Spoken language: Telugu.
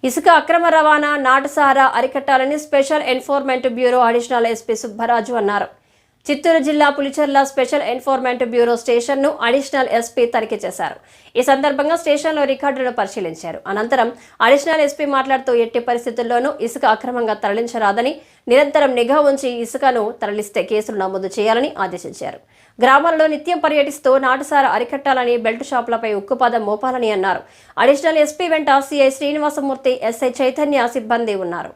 ఇసుక అక్రమ రవాణా నాటుసారా అరికట్టాలని special enforcement bureau additional SP Subbaraju అన్నారు. చిత్తూరు జిల్లా పులిచెర్ల స్పెషల్ ఎన్ఫోర్స్మెంట్ బ్యూరో స్టేషన్ను అడిషనల్ ఎస్పీ తనిఖీ చేశారు. ఈ సందర్భంగా స్టేషన్లో రికార్డులను పరిశీలించారు. అనంతరం అడిషనల్ ఎస్పీ మాట్లాడుతూ ఎట్టి పరిస్థితుల్లోనూ ఇసుక అక్రమంగా తరలించరాదని, నిరంతరం నిఘా ఉంచి ఇసుకను తరలిస్తే కేసులు నమోదు చేయాలని ఆదేశించారు. గ్రామాలలో నిత్యం పర్యటిస్తూ నాటుసారా అరికట్టాలని, బెల్ట్ షాపులపై ఉక్కుపాదం మోపాలని అన్నారు. అడిషనల్ ఎస్పీ వెంట సిఐ శ్రీనివాసమూర్తి, ఎస్ఐ చైతన్య సిబ్బంది ఉన్నారు.